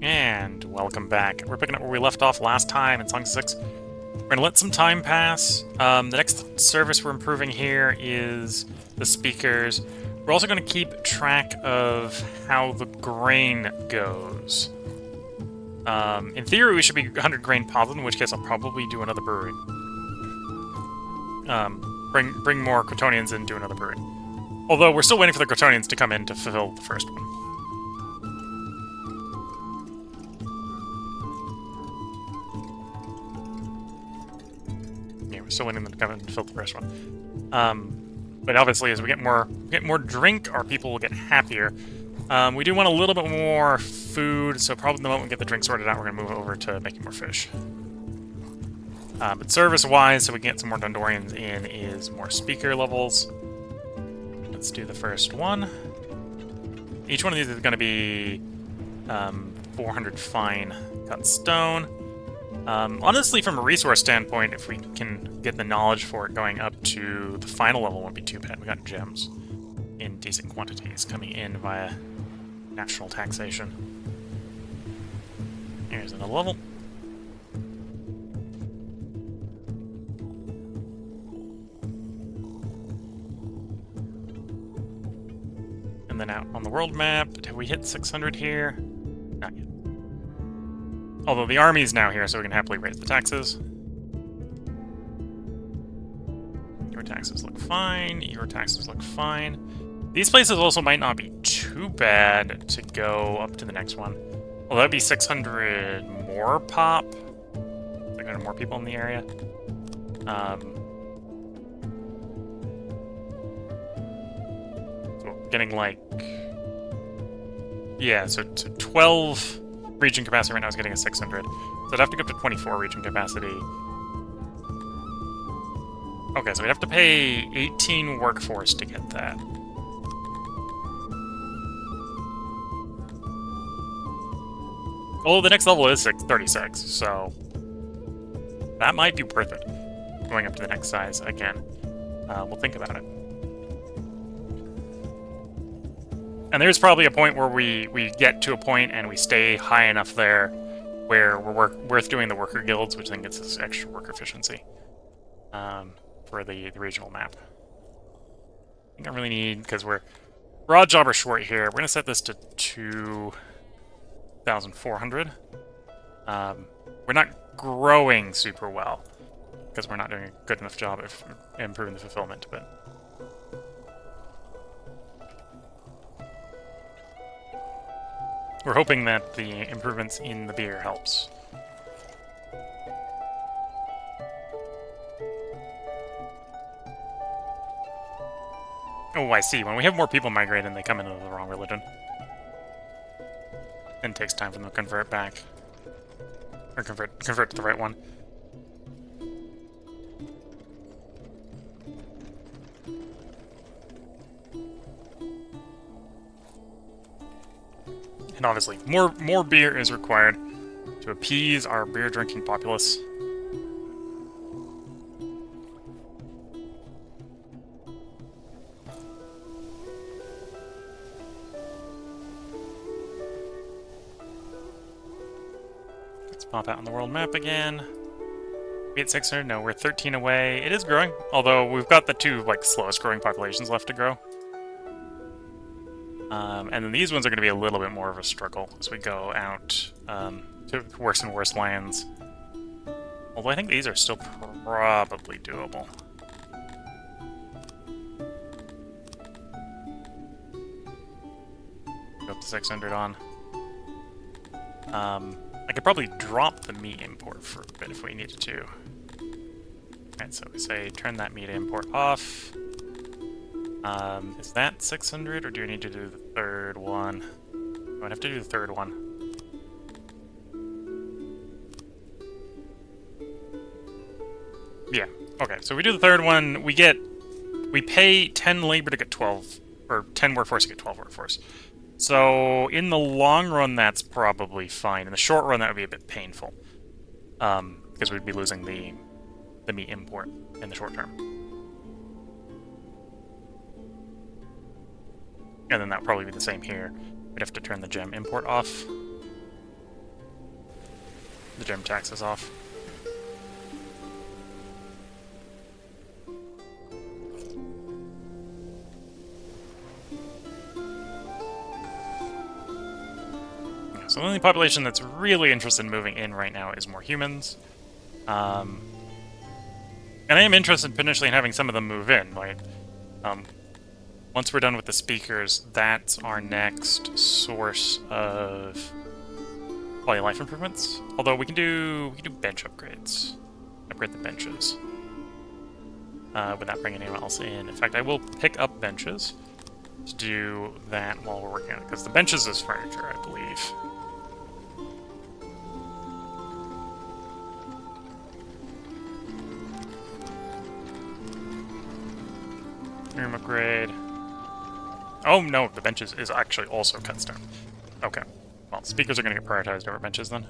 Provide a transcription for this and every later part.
And welcome back. We're picking up where we left off last time in Song 6. We're gonna let some time pass. The next service we're improving here is the speakers. We're also gonna keep track of how the grain goes. In theory, we should be 100 grain positive, in which case I'll probably do another brewery. Bring more Crotonians in, do another brewery. Although we're still waiting for the Crotonians to come in to fulfill the first one. Yeah, we're still waiting for them to come in to fill the first one. But obviously, as we get more drink, our people will get happier. We do want a little bit more food, so probably the moment we get the drink sorted out, we're going to move over to making more fish. But service-wise, so we can get some more Dondorians in, is more speaker levels. Let's do the first one. Each one of these is going to be 400 fine cut stone. Honestly, from a resource standpoint, if we can get the knowledge for it going up to the final level, won't be too bad. We got gems in decent quantities coming in via national taxation. Here's another level. And then out on the world map, have we hit 600 here? Not yet. Although the army's now here, so we can happily raise the taxes. Your taxes look fine. Your taxes look fine. These places also might not be too bad to go up to the next one. Well, that'd be 600 more pop. There are more people in the area. So getting like... Yeah, so 12 region capacity right now is getting a 600. So I'd have to go up to 24 region capacity. Okay, so we'd have to pay 18 workforce to get that. Although the next level is 36, so that might be worth it. Going up to the next size again. We'll think about it. And there's probably a point where we get to a point and we stay high enough there where we're worth doing the worker guilds, which then gets us extra worker efficiency for the regional map. I think I really need, because we're odd job or short here, we're going to set this to 2,400. We're not growing super well, because we're not doing a good enough job of improving the fulfillment, but... We're hoping that the improvements in the beer helps. Oh, I see. When we have more people migrate and they come into the wrong religion. Then it takes time for them to convert back. Or convert to the right one. And obviously, more beer is required to appease our beer-drinking populace. Let's pop out on the world map again. We at 600? No, we're 13 away. It is growing, although we've got the two slowest growing populations left to grow. And then these ones are going to be a little bit more of a struggle as we go out to worse and worse lands. Although I think these are still probably doable. Go up to 600 on. I could probably drop the meat import for a bit if we needed to. Alright, so we say turn that meat import off. Is that 600, or do I need to do the third one? I have to do the third one. Yeah, okay, so we do the third one, we pay 10 labor to get 12, or 10 workforce to get 12 workforce. So, in the long run, that's probably fine. In the short run, that would be a bit painful. Because we'd be losing the meat import in the short term. And then that would probably be the same here. We'd have to turn the gem import off. the gem taxes off. Yeah, so the only population that's really interested in moving in right now is more humans. And I am interested potentially in having some of them move in. Like, once we're done with the speakers, that's our next source of quality of life improvements. Although we can do bench upgrades. Upgrade the benches. Without bringing anyone else in. In fact, I will pick up benches to do that while we're working on it, because the benches is furniture, I believe. Room upgrade. Oh no, the benches is actually also cut stone. Okay. Well, speakers are going to get prioritized over benches then.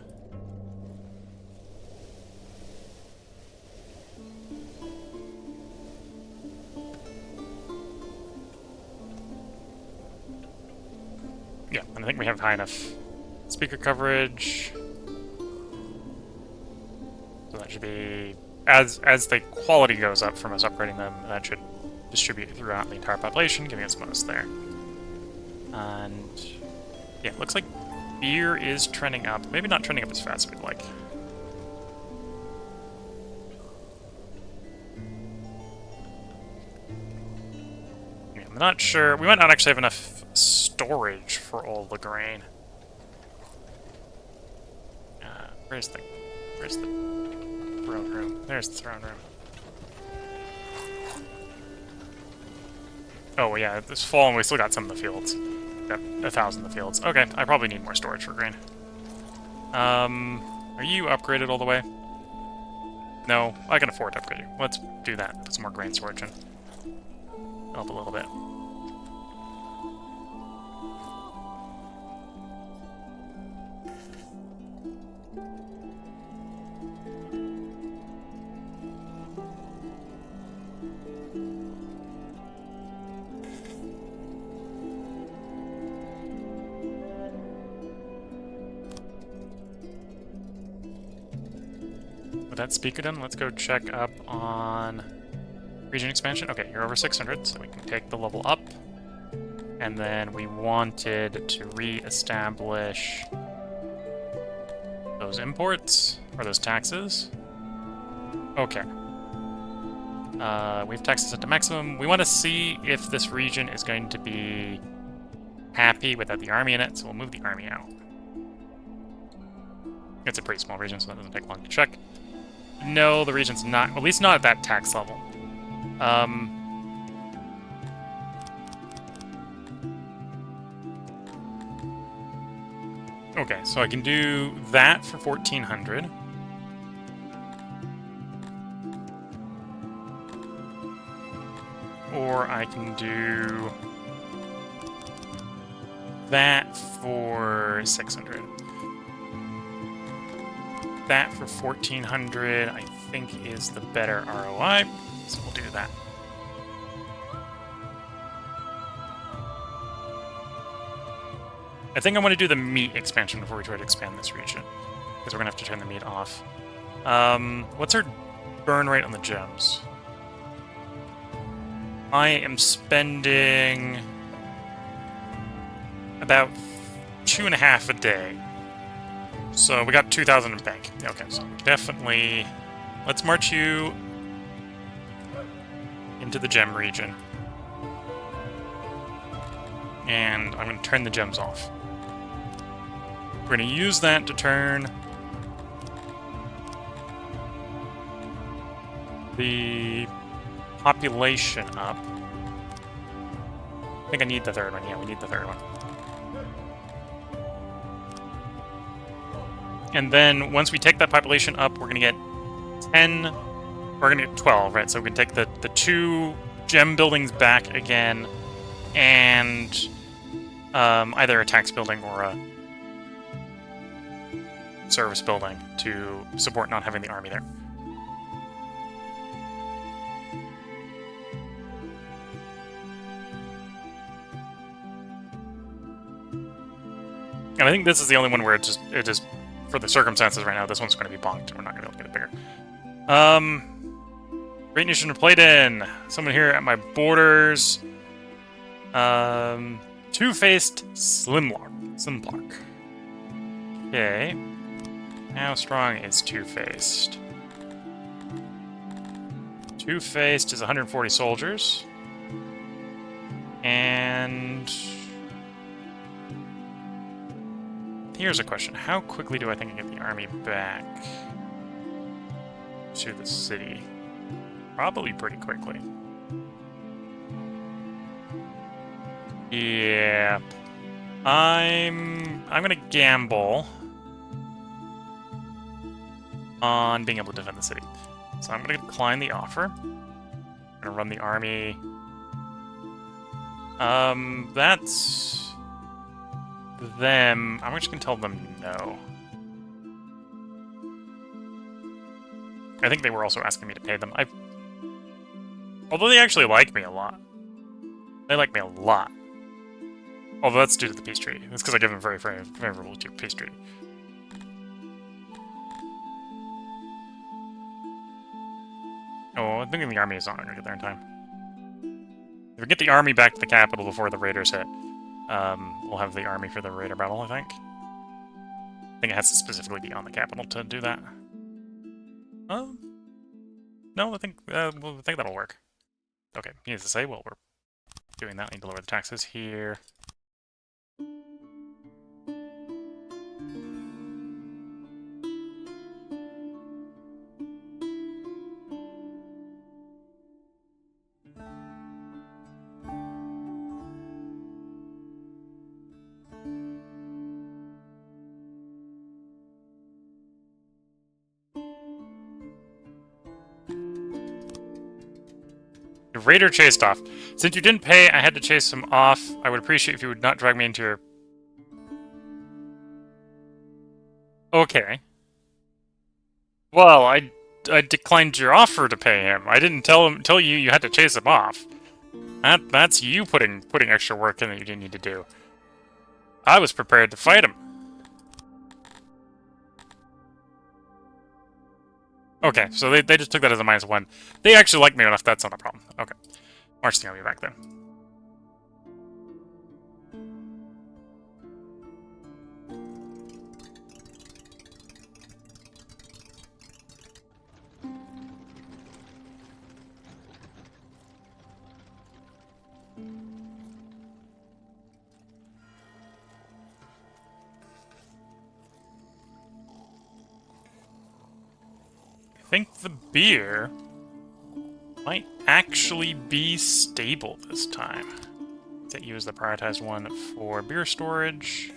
Yeah, and I think we have high enough speaker coverage. So that should be... As the quality goes up from us upgrading them, that should distribute throughout the entire population, giving us most there. And... yeah, looks like beer is trending up. Maybe not trending up as fast as we'd like. Yeah, I'm not sure. We might not actually have enough storage for all the grain. Where's the throne room? There's the throne room. Oh, well, yeah, this fall and we still got some in the fields. Got 1,000 in the fields. Okay, I probably need more storage for grain. Are you upgraded all the way? No, I can afford to upgrade you. Let's do that. Put some more grain storage in. Help a little bit. With that speaker done, let's go check up on region expansion. Okay, you're over 600, so we can take the level up. And then we wanted to re-establish those imports, or those taxes. Okay. We have taxes set to maximum. We want to see if this region is going to be happy without the army in it, so we'll move the army out. It's a pretty small region, so that doesn't take long to check. No, the region's not, at least not at that tax level. Okay, so I can do that for 1,400. Or I can do that for 600. That for 1,400, I think, is the better ROI, so we'll do that. I think I want to do the meat expansion before we try to expand this region, because we're going to have to turn the meat off. What's our burn rate on the gems? I am spending about 2.5 a day. So we got 2,000 in bank. Okay, so definitely... Let's march you into the gem region. And I'm going to turn the gems off. We're going to use that to turn the population up. I think I need the third one. Yeah, we need the third one. And then once we take that population up, we're going to get 10, we're going to get 12, right? So we can take the 2 gem buildings back again, and either a tax building or a service building to support not having the army there. And I think this is the only one where it just for the circumstances right now, this one's going to be bonked. We're not going to be able to get it bigger. Great Nation of Playden. Someone here at my borders. Two-faced Slimblock. Okay. How strong is Two-faced? Two-faced is 140 soldiers. And here's a question. How quickly do I think I get the army back to the city? Probably pretty quickly. Yeah. I'm gonna gamble on being able to defend the city. So I'm gonna decline the offer. I'm gonna run the army. That's them. I'm just gonna tell them no. I think they were also asking me to pay them. Although they actually like me a lot. They like me a lot. Although that's due to the peace treaty. That's because I give them very, very favorable to peace treaty. Oh, I think the army is not going to get there in time. If we get the army back to the capital before the raiders hit, we'll have the army for the raider battle, I think. I think it has to specifically be on the capital to do that. No, I think that'll work. Okay, needless to say, well, we're doing that. I need to lower the taxes here. The raider chased off. Since you didn't pay, I had to chase him off. I would appreciate if you would not drag me into your... Okay. Well, I declined your offer to pay him. I didn't tell you you had to chase him off. That's you putting extra work in that you didn't need to do. I was prepared to fight him. Okay, so they just took that as a -1. They actually like me enough, that's not a problem. Okay. March the army back then. I think the beer might actually be stable this time. Let's use the prioritized one for beer storage.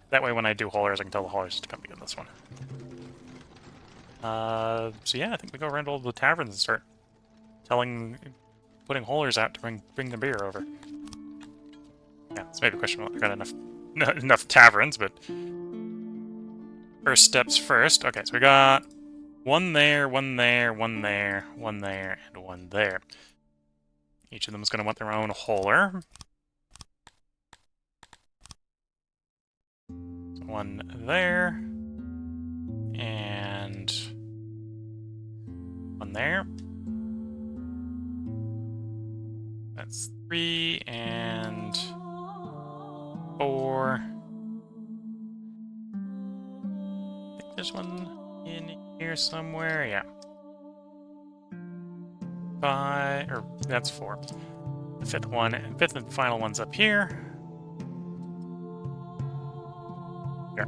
That way when I do haulers, I can tell the haulers to come get this one. So yeah, I think we go around all the taverns and start putting haulers out to bring the beer over. Yeah, it's maybe a question of whether I got enough taverns, but first steps first. Okay, so we got one there, one there, one there, one there, and one there. Each of them is going to want their own hauler. So one there, and one there. That's 3 and 4. I think there's one in here somewhere, yeah. 5, or that's 4. The fifth and final one's up here. Here.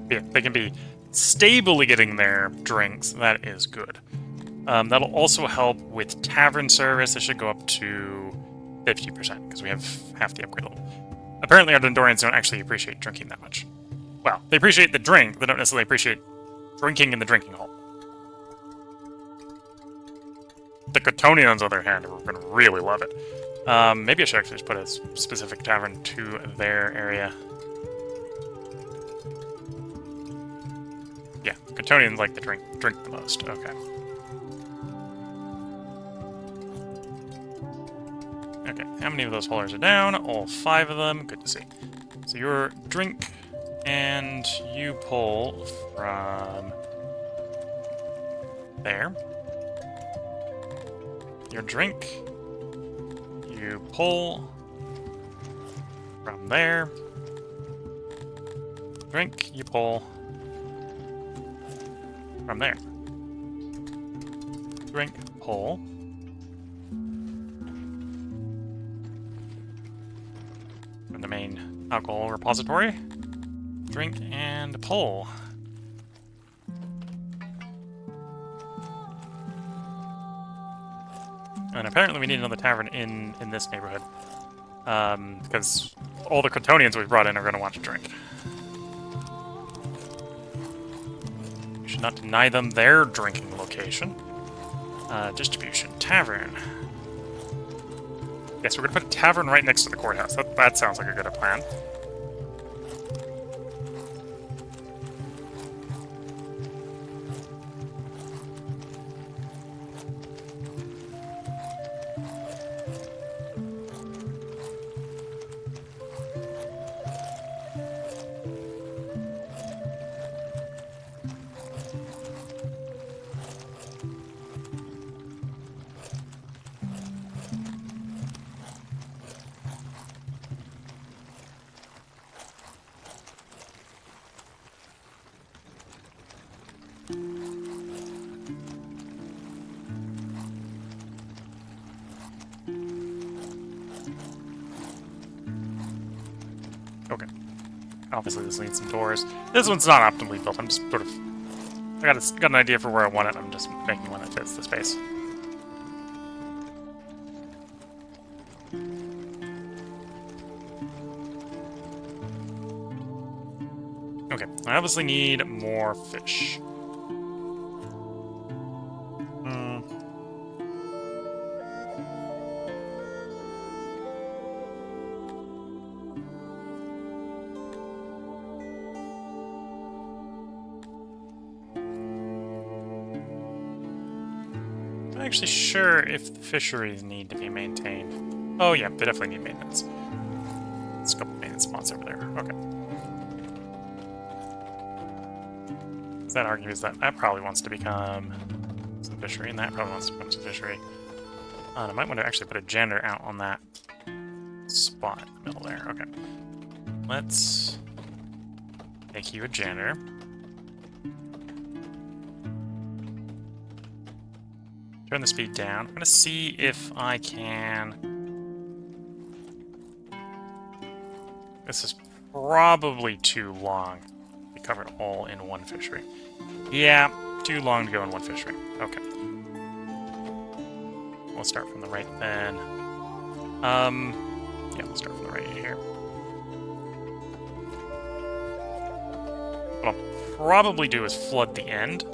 Yeah, they can be stably getting their drinks. That is good. That'll also help with tavern service. It should go up to 50% because we have half the upgrade level. Apparently our Dondorians don't actually appreciate drinking that much. Well, they appreciate the drink, they don't necessarily appreciate drinking in the drinking hall. The Cottonians, on the other hand, are going to really love it. Maybe I should actually just put a specific tavern to their area. Contonians like to drink the most. Okay. Okay, how many of those haulers are down? All 5 of them. Good to see. So your drink, and you pull from there. Your drink, you pull from there. Drink, you pull from there. Drink, pull. From the main alcohol repository. Drink and pull. And apparently we need another tavern in this neighborhood. Because all the Contonians we've brought in are going to want to drink. We should not deny them their drinking location. Distribution. Tavern. Yes, we're going to put a tavern right next to the courthouse. That sounds like a good plan. Okay. Obviously this needs some doors. This one's not optimally built. I'm just sort of... I got an idea for where I want it. I'm just making one that fits the space. Okay. I obviously need more fish. I'm not actually sure if the fisheries need to be maintained. Oh yeah, they definitely need maintenance. There's a couple of maintenance spots over there. Okay. So that argues that probably wants to become some fishery, and that probably wants to become some fishery. I might want to actually put a janitor out on that spot in the middle there. Okay. Let's make you a janitor. Turn the speed down. I'm going to see if I can... This is probably too long. We cover it all in one fishery. Yeah, too long to go in one fishery. Okay. We'll start from the right then. Yeah, we'll start from the right here. What I'll probably do is flood the end.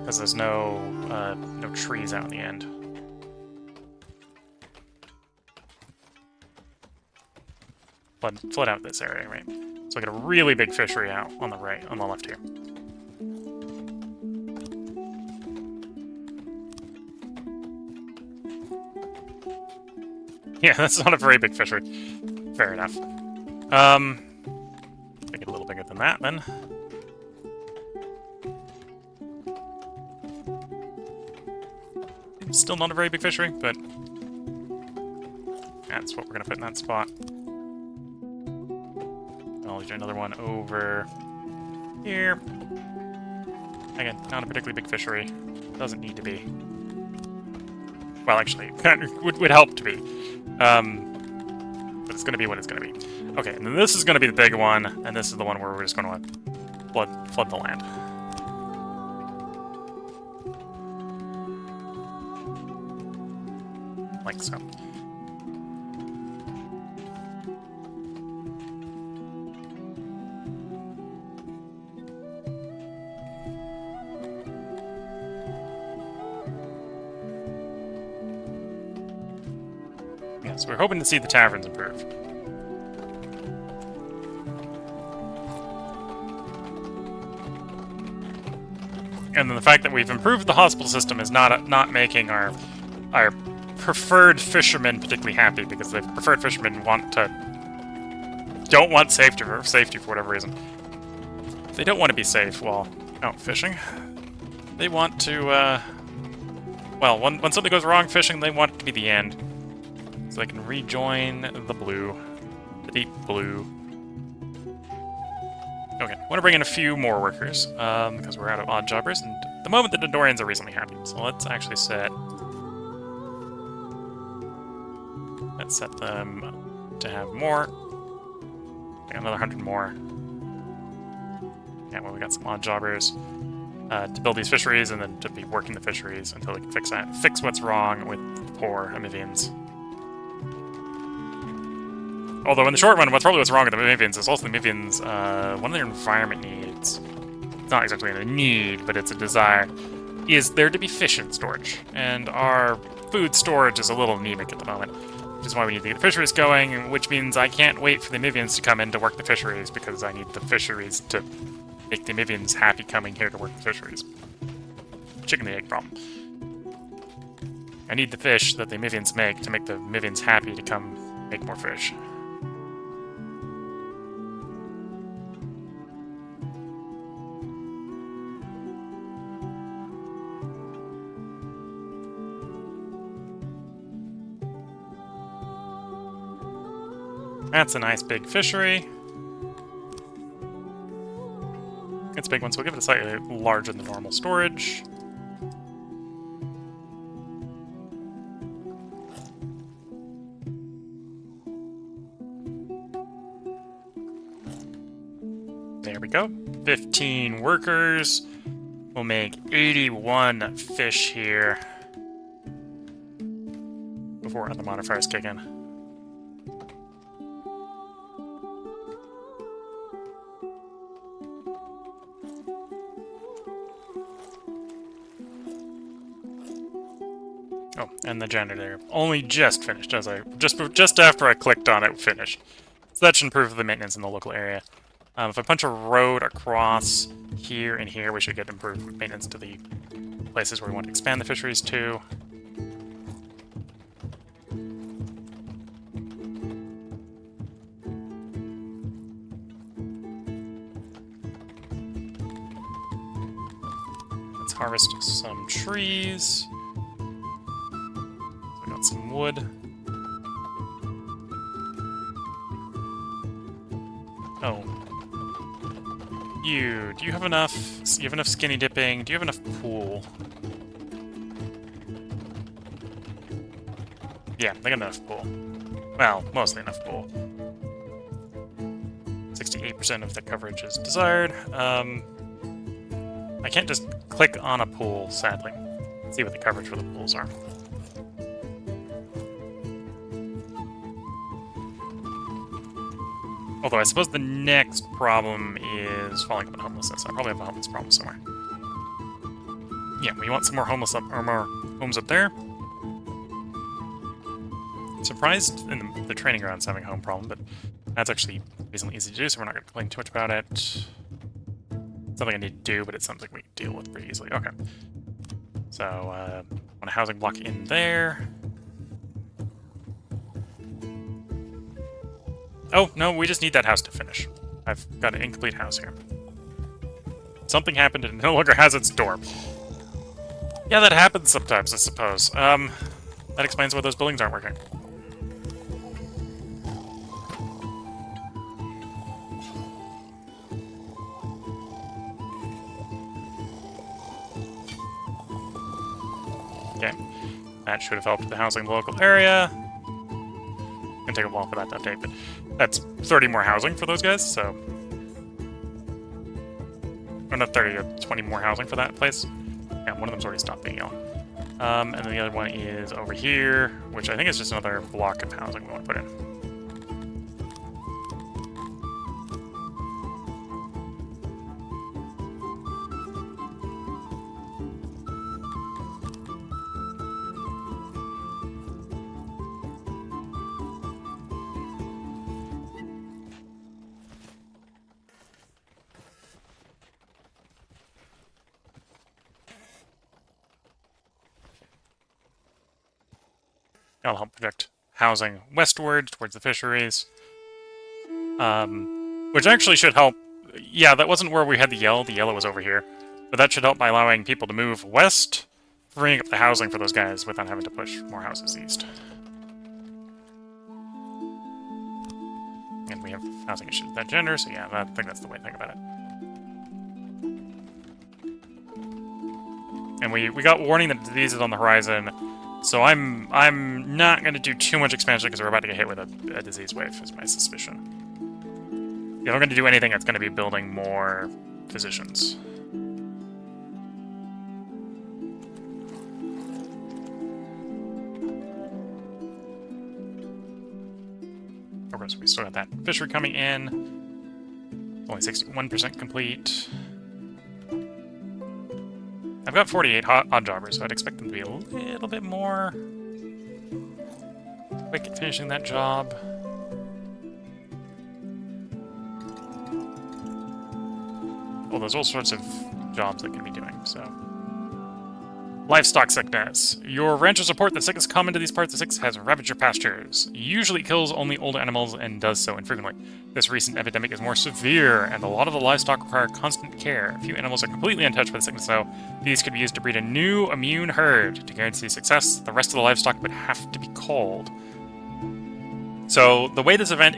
Because there's no trees out in the end. Flood out this area, right? So I get a really big fishery out on the right, on the left here. Yeah, that's not a very big fishery. Fair enough. Make it a little bigger than that, then. Still not a very big fishery, but that's what we're going to put in that spot. I'll do another one over here. Again, not a particularly big fishery. Doesn't need to be. Well, actually, would help to be. But it's going to be what it's going to be. Okay, and then this is going to be the big one, and this is the one where we're just going to flood the land. Like so. Yeah, so we're hoping to see the taverns improve. And then the fact that we've improved the hospital system is not making our preferred fishermen particularly happy, because the preferred fishermen don't want safety for whatever reason. They don't want to be safe while out fishing. They want to, well, when something goes wrong fishing, they want it to be the end. So they can rejoin the blue. The deep blue. Okay, I want to bring in a few more workers, because we're out of odd jobbers, and at the moment the Dondorians are reasonably happy. So let's actually set them to have more. Another 100 more. Yeah, well, we got some odd jobbers to build these fisheries, and then to be working the fisheries until we can fix what's wrong with the poor Amivians. Although in the short run, what's wrong with the Amivians is also the Amivians, one of their environment needs, it's not exactly a need, but it's a desire, is there to be fish in storage. And our food storage is a little anemic at the moment, which is why we need to get the fisheries going, which means I can't wait for the Amivians to come in to work the fisheries, because I need the fisheries to make the Amivians happy coming here to work the fisheries. Chicken and egg problem. I need the fish that the Amivians make to make the Amivians happy to come make more fish. That's a nice big fishery. It's a big one, so we'll give it a slightly larger than normal storage. There we go. 15 workers. We'll make 81 fish here before other modifiers kick in. Oh, and the janitor only just finished, as just after I clicked on it, finished. So that should improve the maintenance in the local area. If I punch a road across here and here, we should get improved maintenance to the places where we want to expand the fisheries to. Let's harvest some trees. Some wood. Oh. Do you have enough? You have enough skinny dipping? Do you have enough pool? Yeah, they got enough pool. Well, mostly enough pool. 68% of the coverage is desired. I can't just click on a pool, sadly. Let's see what the coverage for the pools are. Although I suppose the next problem is falling upon homelessness. I probably have a homeless problem somewhere. Yeah, we want some more homeless or more homes up there. I'm surprised in the training grounds having a home problem, but that's actually reasonably easy to do, so we're not going to complain too much about it. It's something I need to do, but it's something we can deal with pretty easily. Okay. So, want a housing block in there. Oh, no, we just need that house to finish. I've got an incomplete house here. Something happened and it no longer has its door. Yeah, that happens sometimes, I suppose. That explains why those buildings aren't working. Okay. That should have helped the housing in the local area. It's gonna take a while for that to update, but that's 30 more housing for those guys, so... Or not 30, 20 more housing for that place. Yeah, one of them's already stopped being yellow. And then the other one is over here, which I think is just another block of housing we want to put in. That'll help project housing westward towards the fisheries. Which actually should help. Yeah, that wasn't where we had the yellow. The yellow was over here. But that should help by allowing people to move west, freeing up the housing for those guys without having to push more houses east. And we have housing issues with that gender, so yeah, I think that's the way to think about it. And we got warning that disease is on the horizon, so I'm not going to do too much expansion because we're about to get hit with a disease wave, is my suspicion. If I'm going to do anything, it's going to be building more physicians. Of course, we still got that fishery coming in. Only 61% complete. I've got 48 odd jobbers, so I'd expect them to be a little bit more quick at finishing that job. Well, there's all sorts of jobs they can be doing, so. Livestock sickness. Your ranchers report that sickness common to these parts of 6 has ravaged your pastures. Usually it kills only older animals and does so infrequently. This recent epidemic is more severe, and a lot of the livestock require constant care. A few animals are completely untouched by the sickness, though. These could be used to breed a new immune herd. To guarantee success, the rest of the livestock would have to be culled. So, the way this event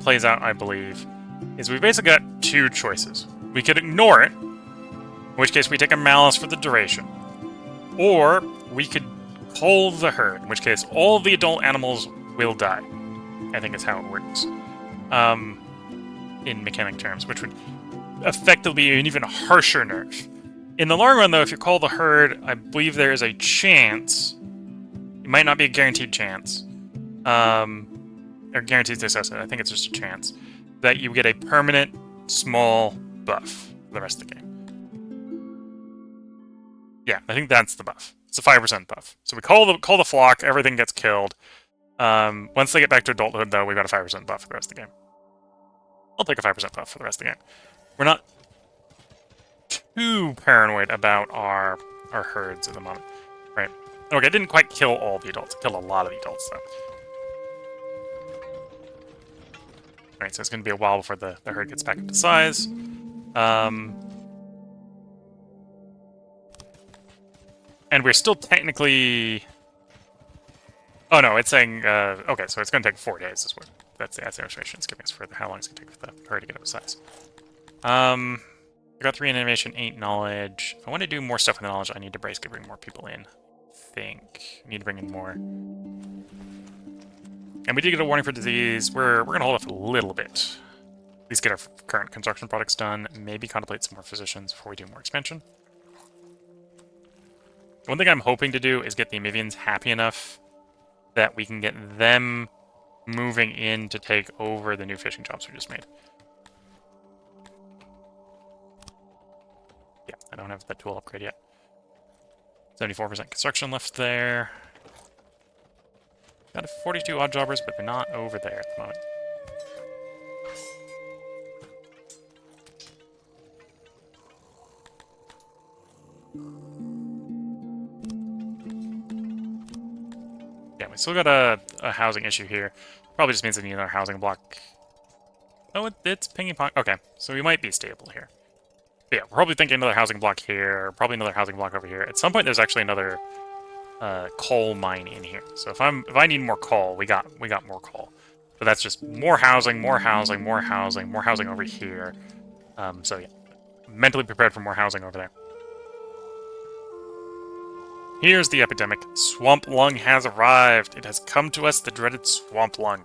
plays out, I believe, is we've basically got two choices. We could ignore it, in which case we take a malice for the duration. Or we could cull the herd, in which case all the adult animals will die. I think is how it works. In mechanic terms, which would effectively be an even harsher nerf. In the long run, though, if you cull the herd, I believe there is a chance, it might not be a guaranteed chance, or guaranteed success, I think it's just a chance, that you get a permanent small buff for the rest of the game. Yeah, I think that's the buff. It's a 5% buff. So we call the flock, everything gets killed. Once they get back to adulthood, though, we've got a 5% buff for the rest of the game. I'll take a 5% buff for the rest of the game. We're not too paranoid about our herds at the moment. Right. Okay, it didn't quite kill all the adults. It killed a lot of the adults, though. Alright, so it's going to be a while before the herd gets back up to size. And we're still technically... Oh no, it's saying... okay, so it's going to take 4 days is what... That's the illustration it's giving us for how long it's going to take for the herd to get up to size. I got 3 in innovation, 8 knowledge. If I want to do more stuff in the knowledge, I need to basically bring more people in. I think. I need to bring in more. And we did get a warning for disease. We're going to hold off a little bit. At least get our current construction products done. Maybe contemplate some more physicians before we do more expansion. One thing I'm hoping to do is get the Amivians happy enough that we can get them moving in to take over the new fishing jobs we just made. Yeah, I don't have that tool upgrade yet. 74% construction left there. Got 42 odd jobbers, but they're not over there at the moment. Yeah, we still got a housing issue here. Probably just means we need another housing block. Oh, it's pinging pong. Okay, so we might be stable here. But yeah, we're probably thinking another housing block here, probably another housing block over here. At some point, there's actually another coal mine in here. So if I need more coal, we got more coal. But that's just more housing, more housing, more housing, more housing over here. So yeah, mentally prepared for more housing over there. Here's the epidemic. Swamp lung has arrived. It has come to us, the dreaded swamp lung.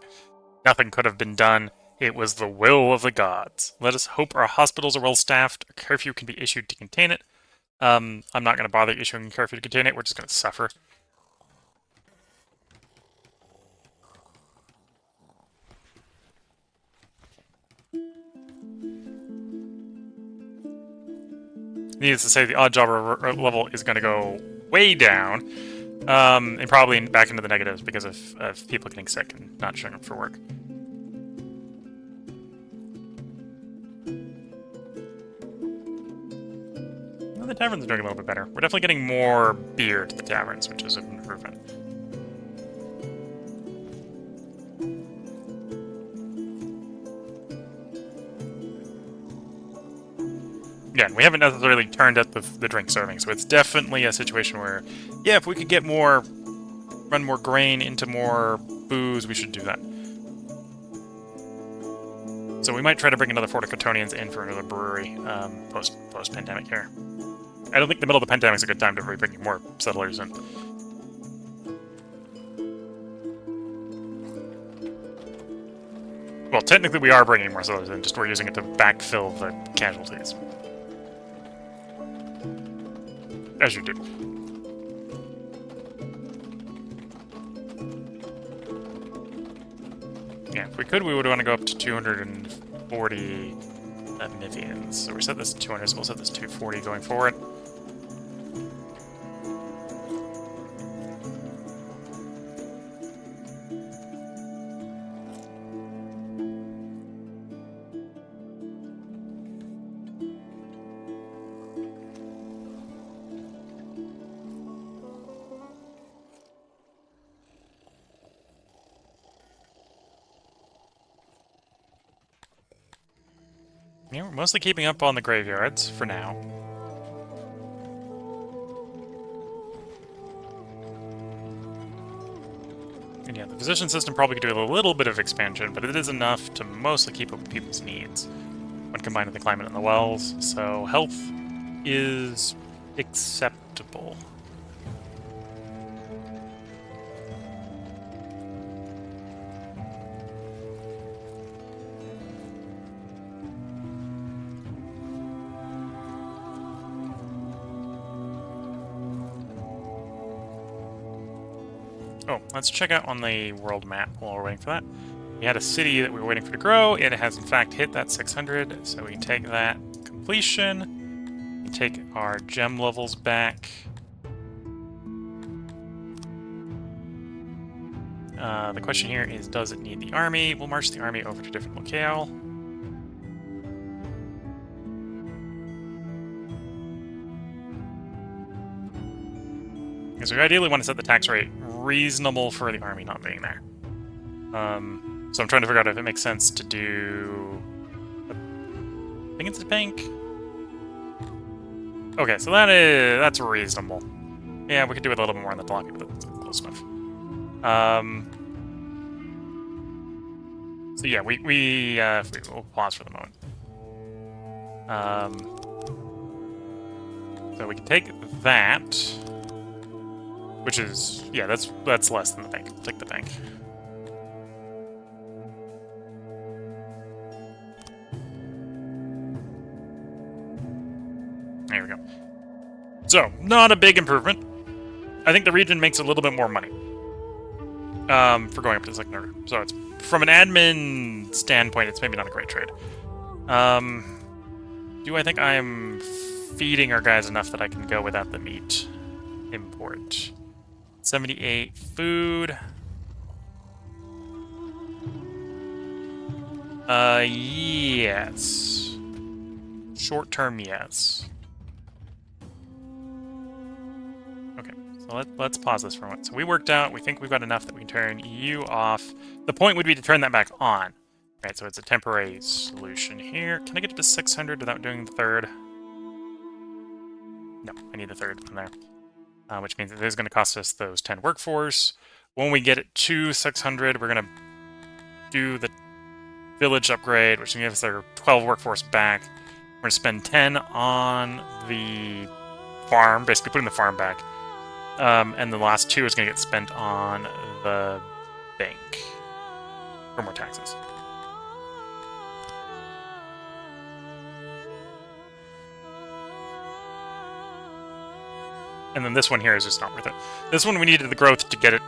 Nothing could have been done. It was the will of the gods. Let us hope our hospitals are well staffed. A curfew can be issued to contain it. I'm not going to bother issuing a curfew to contain it. We're just going to suffer. Needless to say, the odd jobber level is going to go way down, and probably back into the negatives because of people getting sick and not showing up for work. Well, the taverns are doing a little bit better. We're definitely getting more beer to the taverns, which is an improvement. again, we haven't necessarily turned up the drink serving, so it's definitely a situation where, yeah, if we could get more, run more grain into more booze, we should do that. So we might try to bring another Fort of Cottonians in for another brewery post-pandemic here. I don't think the middle of the pandemic is a good time to be bringing more settlers in. Well, technically we are bringing more settlers in, just we're using it to backfill the casualties. As you do. Yeah, if we could, we would want to go up to 240 Mivians. So we set this to 200, so we'll set this to 240 going forward. Yeah, we're mostly keeping up on the graveyards for now. And yeah, the physician system probably could do a little bit of expansion, but it is enough to mostly keep up with people's needs when combined with the climate and the wells. So health is acceptable. Oh, let's check out on the world map while we're waiting for that. We had a city that we were waiting for to grow. It has, in fact, hit that 600, so we take that completion. We take our gem levels back. The question here is, does it need the army? We'll march the army over to a different locale. Because we ideally want to set the tax rate reasonable for the army not being there. So I'm trying to figure out if it makes sense to do... I think it's a bank. Okay, so that's reasonable. Yeah, we could do it a little bit more on the block, but that's close enough. So yeah, we'll pause for the moment. So we can take that, which is, yeah, that's less than the bank. We'll take the bank. There we go. So, not a big improvement. I think the region makes a little bit more money for going up to the second order. So it's, from an admin standpoint, it's maybe not a great trade. Do I think I'm feeding our guys enough that I can go without the meat import? 78 food. Yes. Short term, yes. Okay, so let's pause this for a moment. So we worked out, we think we've got enough that we can turn you off. The point would be to turn that back on. Right, so it's a temporary solution here. Can I get to 600 without doing the third? No, I need the third one there. Which means that it is going to cost us those 10 workforce. When we get it to 600, we're going to do the village upgrade, which gives us our 12 workforce back. We're going to spend 10 on the farm, basically putting the farm back. And the last 2 is going to get spent on the bank for more taxes. And then this one here is just not worth it. This one we needed the growth to get it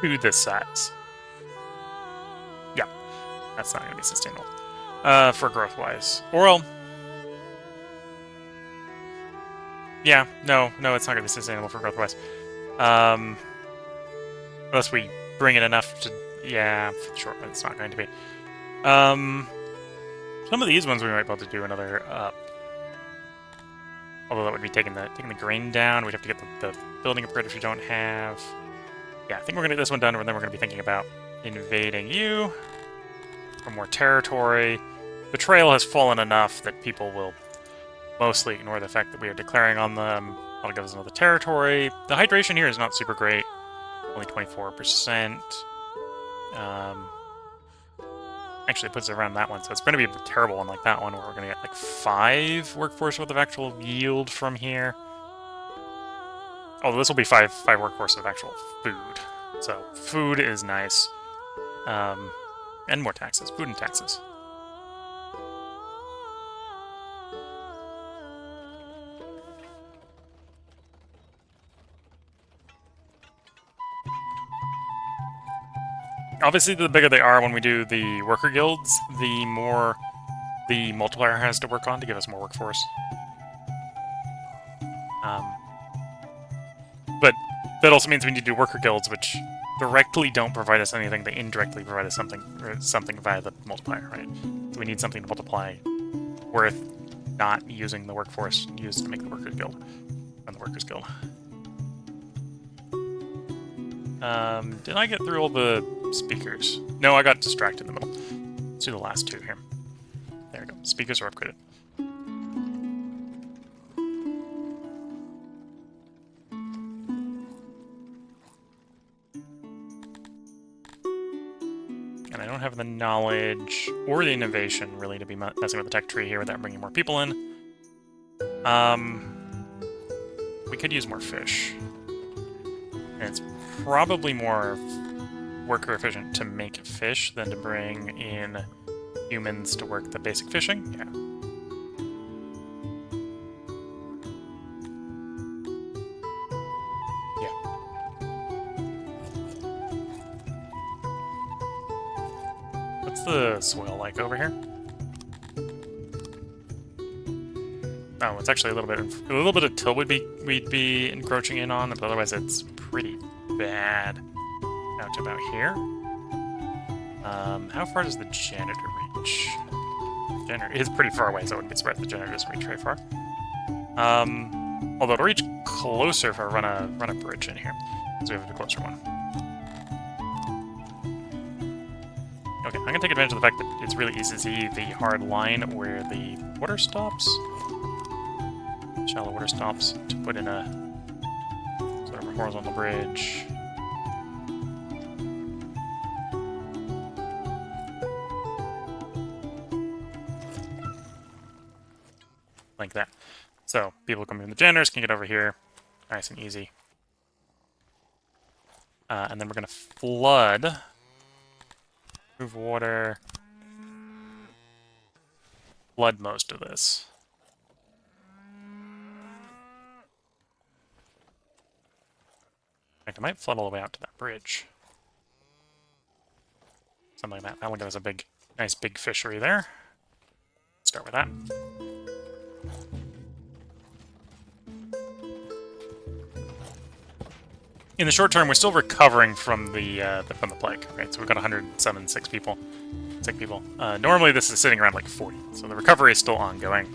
to this size. Yeah, that's not going to be sustainable for growth-wise. Oral. Yeah, no, it's not going to be sustainable for growth-wise. Unless we bring it enough to... Yeah, sure, but it's not going to be. Some of these ones we might be able to do another up. Although that would be taking the grain down. We'd have to get the building upgrade which we don't have. Yeah, I think we're going to get this one done, and then we're going to be thinking about invading you for more territory. Betrayal has fallen enough that people will mostly ignore the fact that we are declaring on them. That'll give us another territory. The hydration here is not super great. Only 24%. Actually, it puts it around that one, so it's going to be a terrible one like that one, where we're going to get like 5 workforce worth of actual yield from here. Oh, this will be 5 workforce of actual food. So, food is nice. And more taxes. Food and taxes. Obviously, the bigger they are when we do the worker guilds, the more the multiplier has to work on to give us more workforce. But that also means we need to do worker guilds, which directly don't provide us anything. They indirectly provide us something via the multiplier, right? So we need something to multiply worth not using the workforce used to make the workers guild. And the workers guild. Did I get through all the speakers? No, I got distracted in the middle. Let's do the last 2 here. There we go. Speakers are upgraded. And I don't have the knowledge or the innovation, really, to be messing with the tech tree here without bringing more people in. We could use more fish. And it's probably more worker efficient to make fish than to bring in humans to work the basic fishing. Yeah. What's the soil like over here? Oh, it's actually a little bit of till we'd be encroaching in on, but otherwise it's pretty bad. Out to about here. How far does the janitor reach? Janitor is pretty far away, so I wouldn't be surprised if the janitor doesn't reach very far. Although it'll reach closer if I run a bridge in here, so we have a closer one. Okay, I'm gonna take advantage of the fact that it's really easy to see the hard line where the water stops. Shallow water stops to put in a sort of a horizontal bridge. Like that. So people coming from the janitors can get over here, nice and easy. And then we're gonna flood. Move water. Flood most of this. In fact, I might flood all the way out to that bridge. Something like that. That will give us a nice big fishery there. Start with that. In the short term, we're still recovering from the plague. Okay, so we've got 107 sick people. Normally, this is sitting around like 40, so the recovery is still ongoing.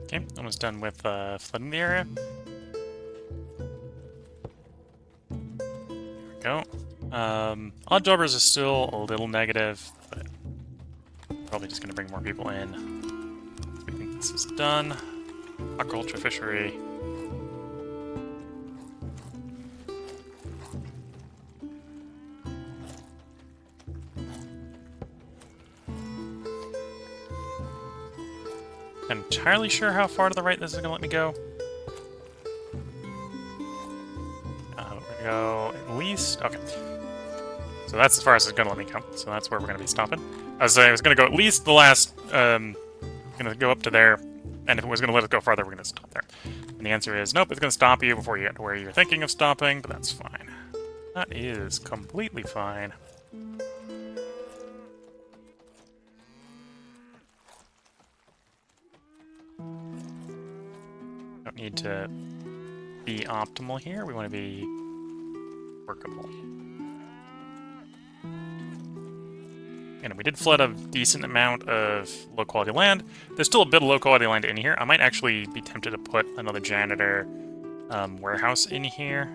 Okay, almost done with flooding the area. There we go. Odd jobbers is still a little negative, but probably just going to bring more people in. We think this is done. Aquaculture fishery. I'm entirely sure how far to the right this is going to let me go. We're going to go at least... Okay. So that's as far as it's going to let me go. So that's where we're going to be stopping. I was going to go at least the last... going to go up to there. And if it was going to let us go farther, we're going to stop there. And the answer is nope, it's going to stop you before you get to where you're thinking of stopping, but that's fine. That is completely fine. Don't need to be optimal here. We want to be workable. And we did flood a decent amount of low-quality land. There's still a bit of low-quality land in here. I might actually be tempted to put another janitor warehouse in here,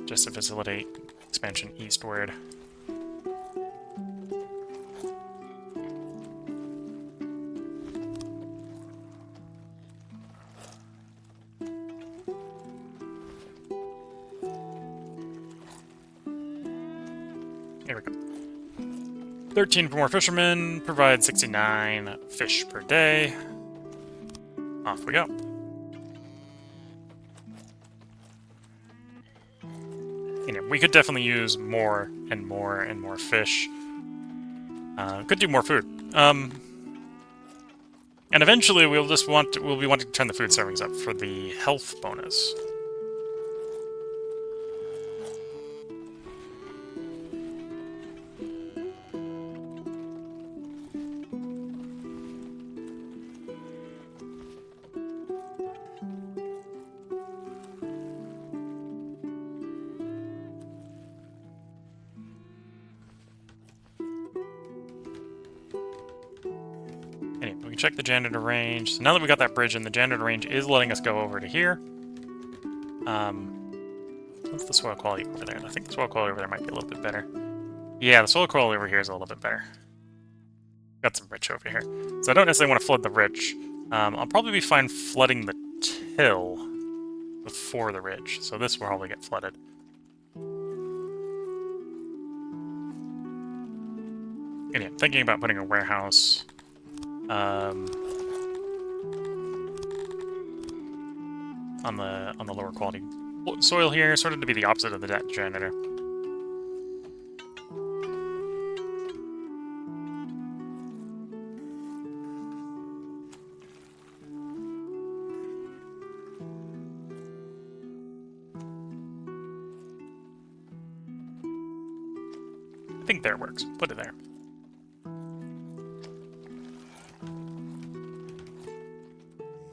just to facilitate expansion eastward. Here we go. 13 for more fishermen, provide 69 fish per day. Off we go. You know, we could definitely use more and more and more fish. Could do more food. And eventually we'll be wanting to turn the food servings up for the health bonus. Anyway, we can check the janitor range. So now that we got that bridge in, the janitor range is letting us go over to here. What's the soil quality over there? I think the soil quality over there might be a little bit better. Yeah, the soil quality over here is a little bit better. Got some rich over here. So I don't necessarily want to flood the rich. I'll probably be fine flooding the till before the ridge. So this will probably get flooded. Anyway, thinking about putting a warehouse on the lower quality soil here, sort of to be the opposite of the janitor. I think there works. Put it there.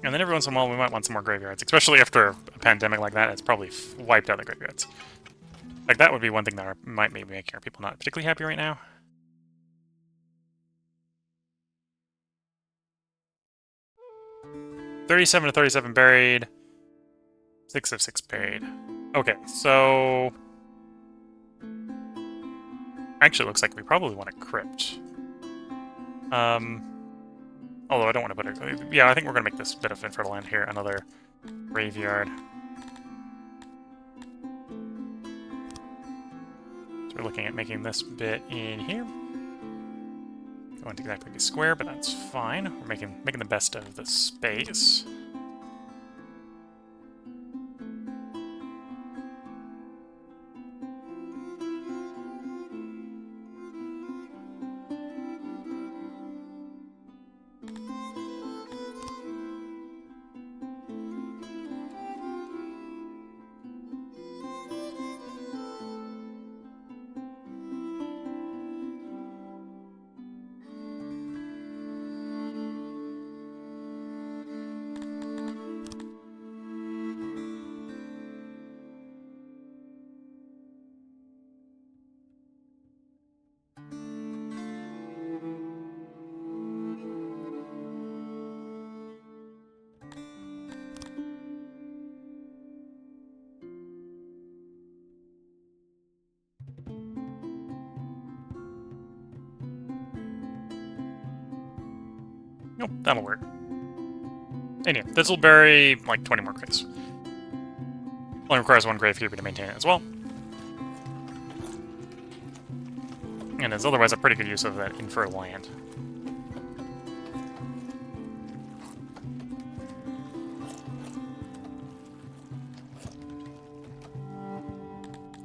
And then every once in a while we might want some more graveyards, especially after a pandemic like that. It's probably wiped out the graveyards. Like, that would be one thing that might be making our people not particularly happy right now. $37 to 37 buried. 6 of 6 buried. Okay, so... Actually, it looks like we probably want a crypt. Although I don't want to put it... Yeah, I think we're going to make this bit of infertile land here. Another graveyard. So we're looking at making this bit in here. It won't exactly be square, but that's fine. We're making the best of the space. Nope, that'll work. Anyway, this will bury like 20 more graves. Only requires one grave keeper to maintain it as well. And is otherwise a pretty good use of that infertile land.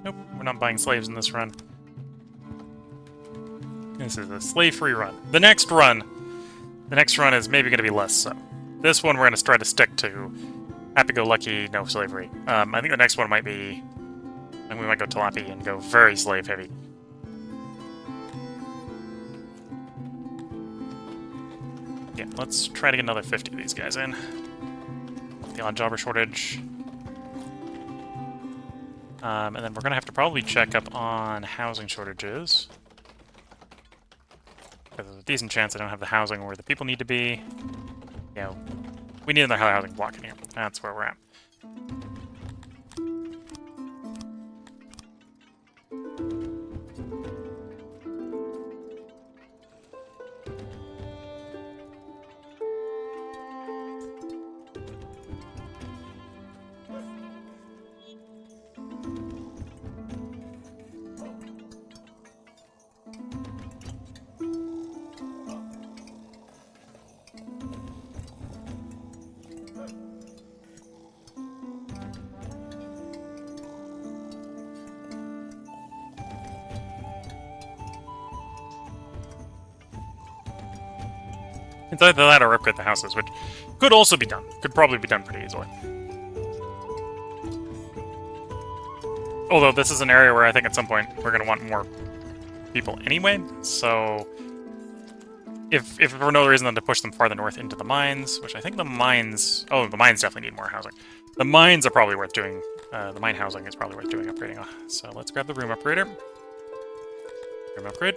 Nope, we're not buying slaves in this run. This is a slave-free run. The next run is maybe going to be less so. this one we're going to try to stick to happy-go-lucky, no slavery. I think the next one might be... and we might go tilapia and go very slave-heavy. Yeah, let's try to get another 50 of these guys in. The odd jobber shortage. And then we're going to have to probably check up on housing shortages. Because there's a decent chance I don't have the housing where the people need to be. You know, we need another housing block in here. That's where we're at. It's either that or upgrade the houses, which could also be done. Could probably be done pretty easily. Although this is an area where I think at some point we're going to want more people anyway, so if for no reason than to push them farther north into the mines, which I think the mines... oh, the mines definitely need more housing. The mines are probably worth doing... the mine housing is probably worth doing upgrading on. So let's grab the room upgrader. Room upgrade.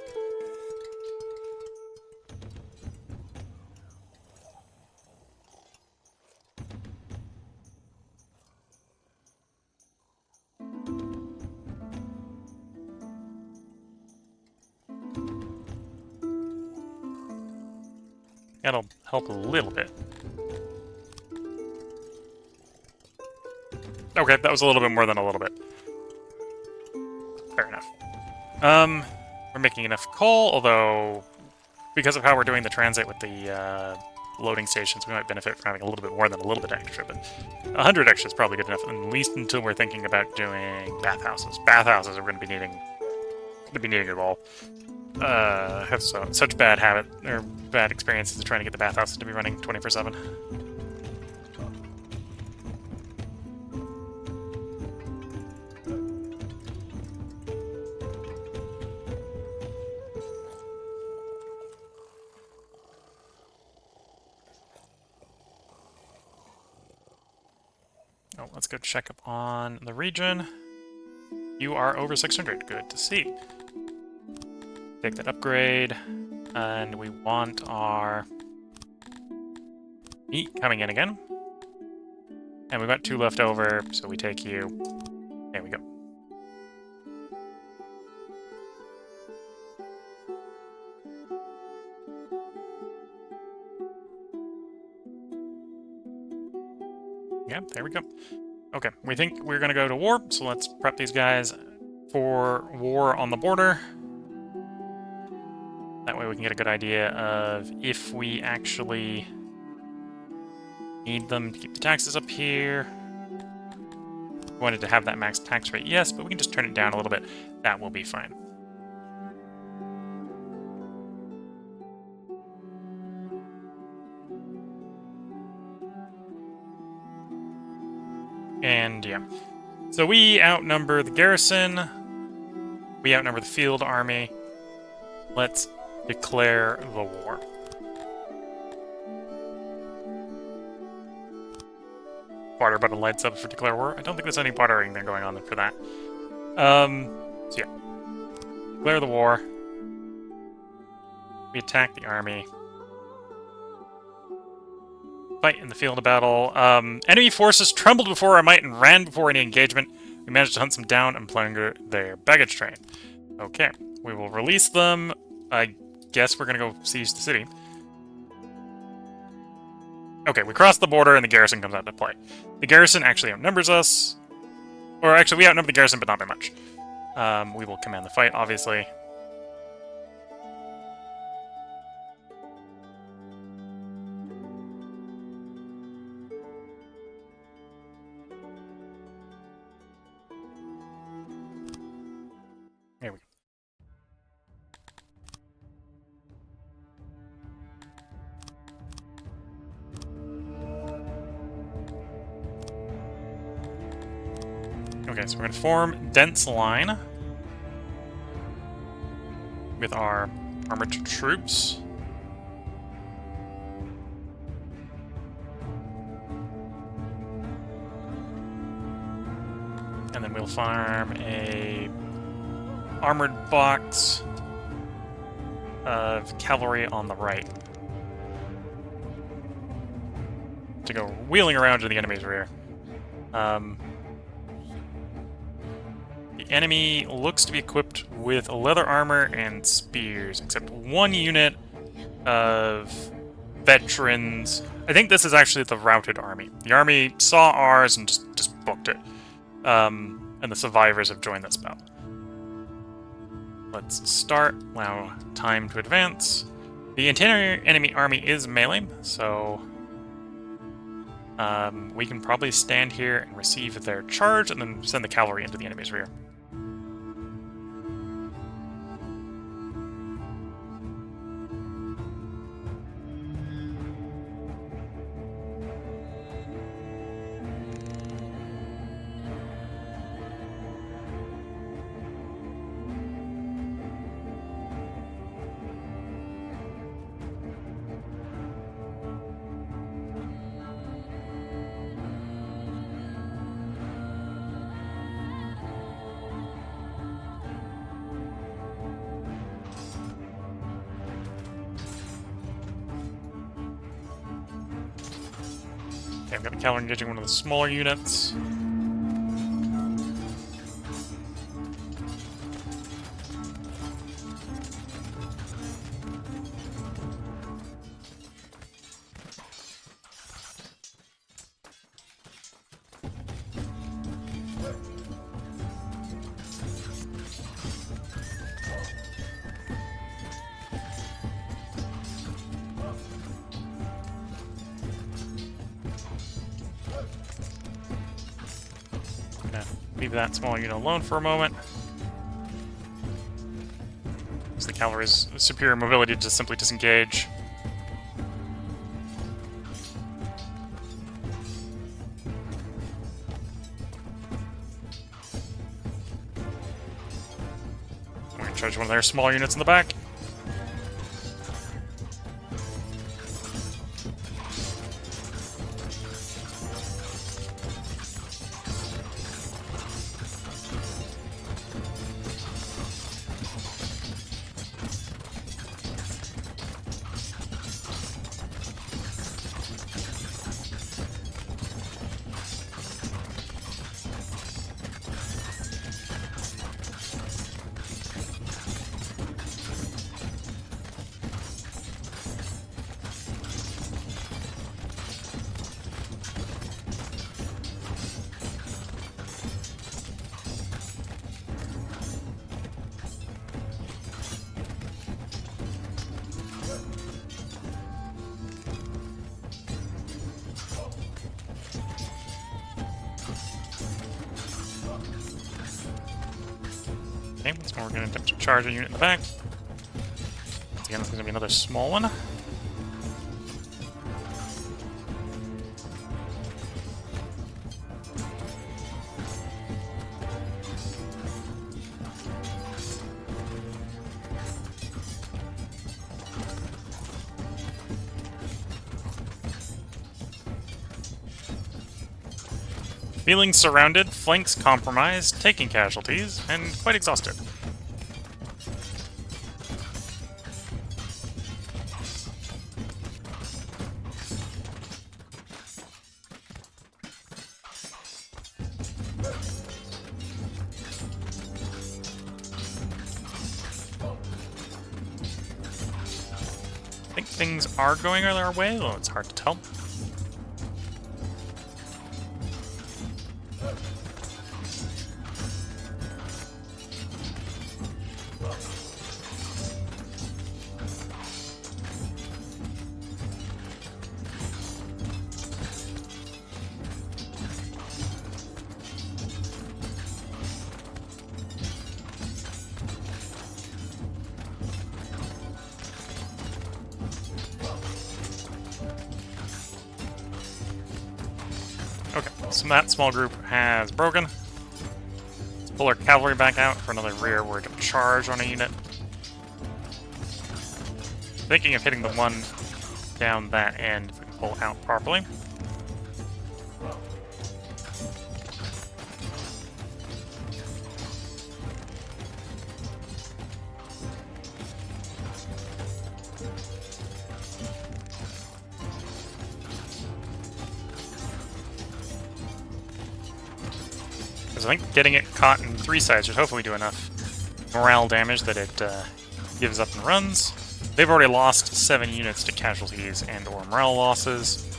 That'll help a little bit. Okay, that was a little bit more than a little bit. Fair enough. We're making enough coal, although because of how we're doing the transit with the loading stations, we might benefit from having a little bit more than a little bit extra, but 100 extra is probably good enough, at least until we're thinking about doing bathhouses. Bathhouses are going to be needing it all. I have such bad habit, or bad experiences of trying to get the bathhouses to be running 24/7. Oh, let's go check up on the region. You are over 600. Good to see. Take that upgrade, and we want our meat coming in again. And we've got 2 left over, so we take you. There we go. Yeah, there we go. Okay, we think we're gonna go to war, so let's prep these guys for war on the border. That way we can get a good idea of if we actually need them to keep the taxes up here. We wanted to have that max tax rate, yes, but we can just turn it down a little bit. That will be fine. And yeah. So we outnumber the garrison. We outnumber the field army. Let's declare the war. Barter button lights up for declare war. I don't think there's any bartering there going on for that. So yeah. Declare the war. We attack the army. Fight in the field of battle. Enemy forces trembled before our might and ran before any engagement. We managed to hunt them down and plunder their baggage train. Okay. We will release them. I guess we're going to go siege the city. Okay, we cross the border and the garrison comes out to play. The garrison actually outnumbers us. Or actually, we outnumber the garrison, but not by much. We will command the fight, obviously. There we go. Okay, so we're gonna form dense line with our armored troops. And then we'll farm a armored box of cavalry on the right to go wheeling around to the enemy's rear. The enemy looks to be equipped with leather armor and spears, except one unit of veterans. I think this is actually the routed army. The army saw ours and just booked it. And the survivors have joined this battle. Let's start. Allow time to advance. The interior enemy army is melee, so we can probably stand here and receive their charge and then send the cavalry into the enemy's rear. Okay, I've got the cavalry engaging one of the smaller units. Leave that small unit alone for a moment. As the cavalry's superior mobility to simply disengage. I'm going to charge one of their smaller units in the back. Okay, once more we're going to attempt to charge a unit in the back. Once again, this is going to be another small one. Feeling surrounded, flanks compromised, taking casualties, and quite exhausted. I think things are going our way, though it's hard to tell. Okay, so that small group has broken. Pull our cavalry back out for another rearward charge on a unit. Thinking of hitting the one down that end if we can pull out properly. I think getting it caught in 3 sides should hopefully do enough morale damage that it gives up and runs. They've already lost 7 units to casualties and or morale losses.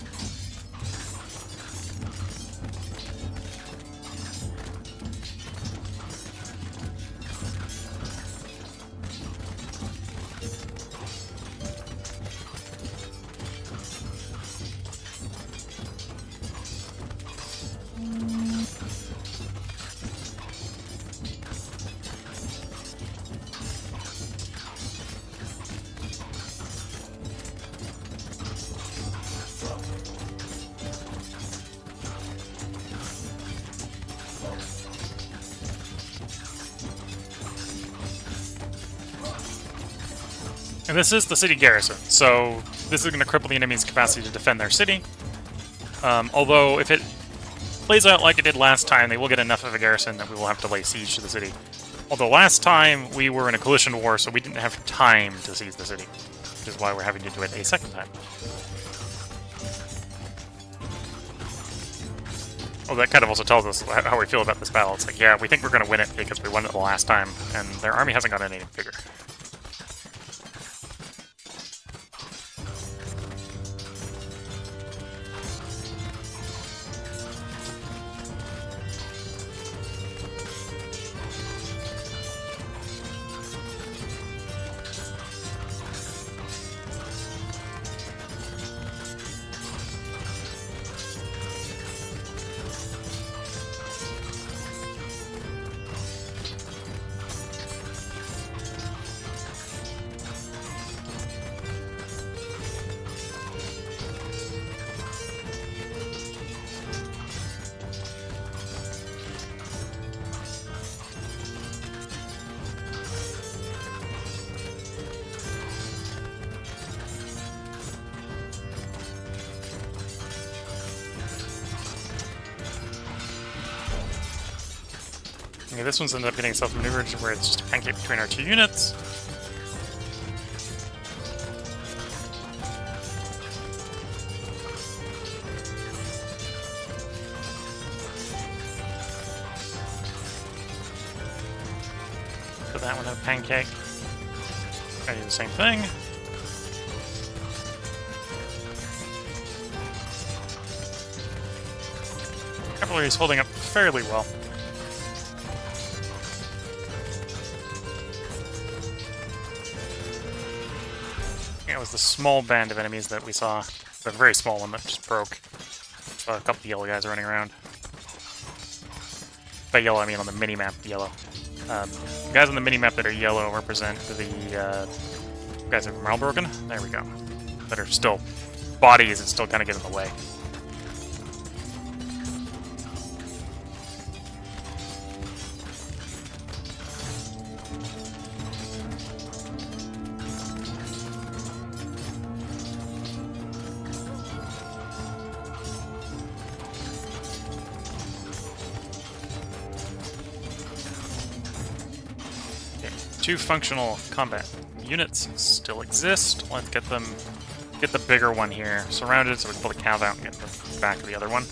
And this is the city garrison, so this is going to cripple the enemy's capacity to defend their city. Although, if it plays out like it did last time, they will get enough of a garrison that we will have to lay siege to the city. Although last time, we were in a coalition war, so we didn't have time to seize the city, which is why we're having to do it a second time. Well, that kind of also tells us how we feel about this battle. It's like, yeah, we think we're going to win it because we won it the last time, and their army hasn't gotten any bigger. Okay, this one's ended up getting self-maneuvered where it's just a pancake between our 2 units. So that one have pancake. I do the same thing. Cavalry is holding up fairly well. It was the small band of enemies that we saw. The very small one that just broke. Saw a couple of yellow guys running around. By yellow, I mean on the mini-map yellow. The guys on the mini-map that are yellow represent the guys that are morale broken. There we go. That are still bodies and still kind of get in the way. Two functional combat units still exist. Let's get the bigger one here surrounded so we can pull the cav out and get the back of the other one.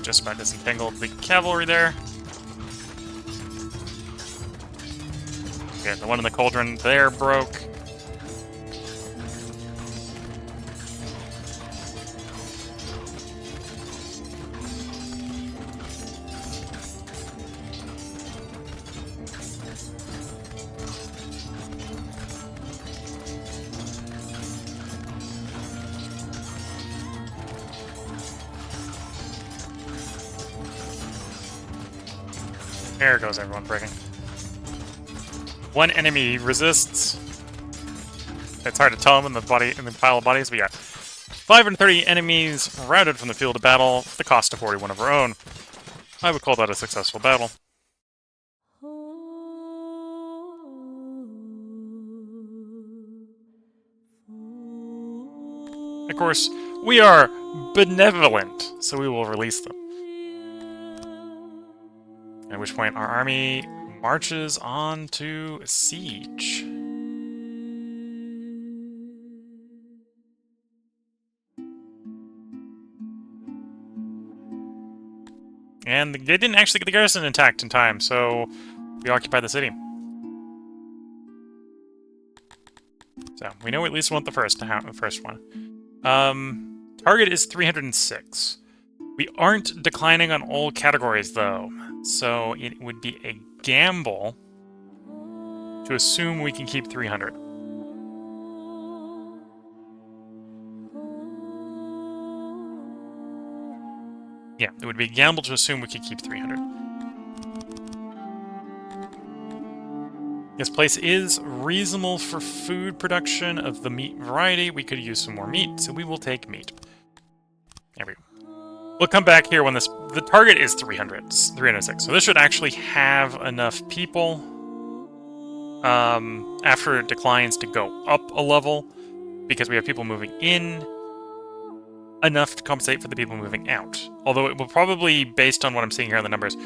Just about disentangled the cavalry there. Okay, the one in the cauldron there broke. There goes everyone breaking. One enemy resists. It's hard to tell them in the pile of bodies, but yeah. 530 enemies routed from the field of battle, the cost of 41 of our own. I would call that a successful battle. Of course, we are benevolent, so we will release them. At which point our army marches on to siege. And they didn't actually get the garrison intact in time, so we occupied the city. So we know we at least want the first one. Target is 306. We aren't declining on all categories, though, so it would be a gamble to assume we can keep 300. Yeah, it would be a gamble to assume we could keep 300. This place is reasonable for food production of the meat variety. We could use some more meat, so we will take meat. There we go. We'll come back here when the target is 306. So this should actually have enough people after it declines to go up a level, because we have people moving in, enough to compensate for the people moving out. Although it will probably, based on what I'm seeing here in the numbers,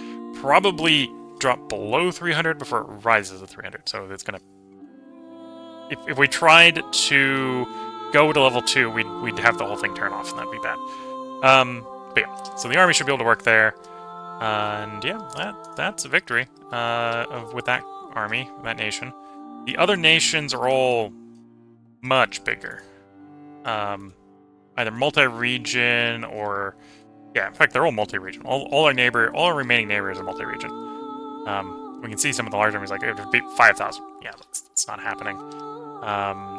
probably drop below 300 before it rises to 300. So it's gonna... If we tried to go to level 2, we'd have the whole thing turn off, and that'd be bad. But yeah, so the army should be able to work there. And yeah, that's a victory with that army, that nation. The other nations are all much bigger. Either multi-region or... Yeah, in fact, they're all multi-region. All our remaining neighbors are multi-region. We can see some of the large armies, like, it would be 5,000. Yeah, that's not happening.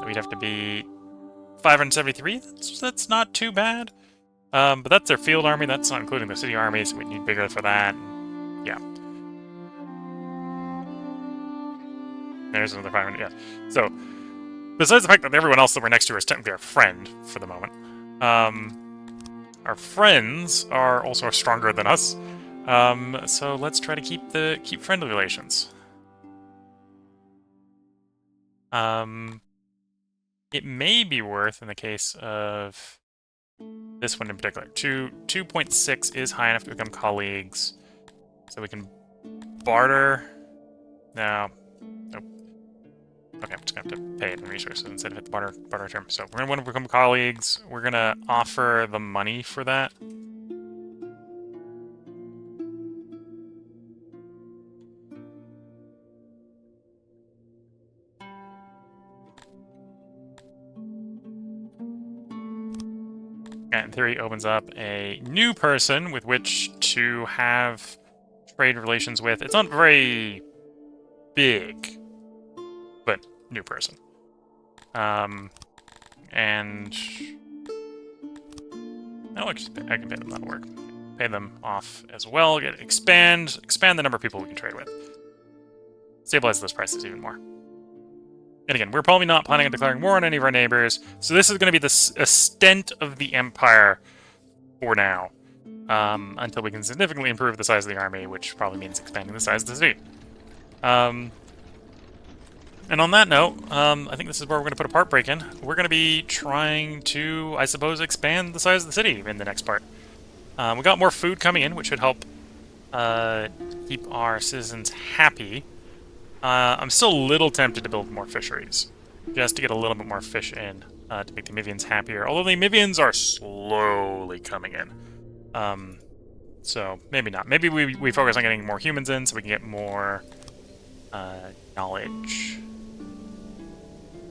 We'd have to be 573? That's not too bad. But that's their field army, that's not including the city army, so we need bigger for that. Yeah. There's another 500, yeah. So, besides the fact that everyone else that we're next to is technically our friend for the moment, our friends are also stronger than us. So let's try to keep friendly relations. It may be worth, in the case of this one in particular, 2.6 is high enough to become colleagues, so we can barter. No, nope. Okay, I'm just gonna have to pay it in resources instead of hit the barter term. So we're gonna want to become colleagues. We're gonna offer the money for that. In theory, opens up a new person with which to have trade relations with. It's not very big, but new person. And no, I can pay them. That'll work. Pay them off as well. Expand the number of people we can trade with. Stabilize those prices even more. And again, we're probably not planning on declaring war on any of our neighbors, so this is going to be the extent of the empire for now, until we can significantly improve the size of the army, which probably means expanding the size of the city. And on that note, I think this is where we're going to put a part break in. We're going to be trying to, I suppose, expand the size of the city in the next part. We got more food coming in, which should help keep our citizens happy. I'm still a little tempted to build more fisheries, just to get a little bit more fish in, to make the Mivians happier. Although the Mivians are slowly coming in. So maybe not. Maybe we focus on getting more humans in so we can get more knowledge.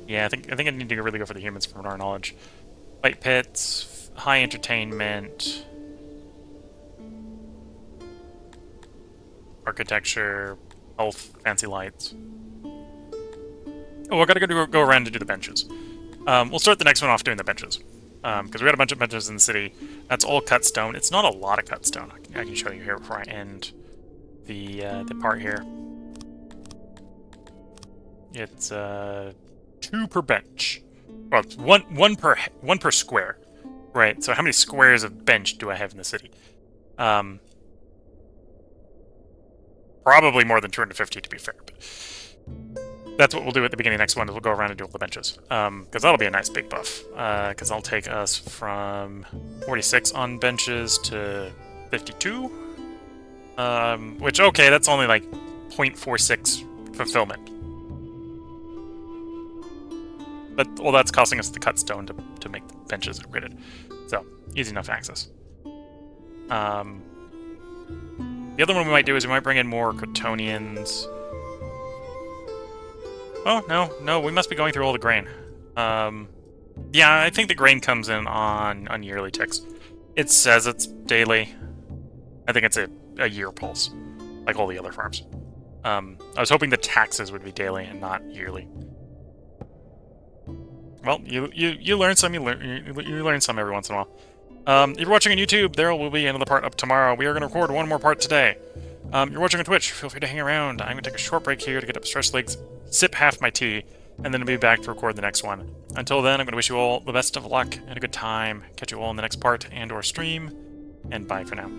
Yeah, I think I need to really go for the humans for more knowledge. Light pits, high entertainment, architecture, health, fancy lights. Oh, I gotta go around to do the benches. We'll start the next one off doing the benches. Because we got a bunch of benches in the city. That's all cut stone. It's not a lot of cut stone. I can show you here before I end. the part here. It's 2 per bench. Well, it's one per square, right? So how many squares of bench do I have in the city? Probably more than 250 to be fair. But that's what we'll do at the beginning of the next one. Is we'll go around and do all the benches, because that'll be a nice big buff. Because I'll take us from 46 on benches to 52. Which, okay, that's only like 0.46 fulfillment. But, well, that's costing us the cut stone to make the benches upgraded. So, easy enough access. The other one we might do is we might bring in more Crotonians. Oh, no, we must be going through all the grain. Yeah, I think the grain comes in on yearly ticks. It says it's daily. I think it's a year pulse, like all the other farms. I was hoping the taxes would be daily and not yearly. Well, you learn some, you learn some every once in a while. If you're watching on YouTube, there will be another part up tomorrow. We are going to record one more part today. You're watching on Twitch, feel free to hang around. I'm going to take a short break here to get up stretch legs, sip half my tea, and then I'll be back to record the next one. Until then, I'm going to wish you all the best of luck and a good time. Catch you all in the next part and/or stream, and bye for now.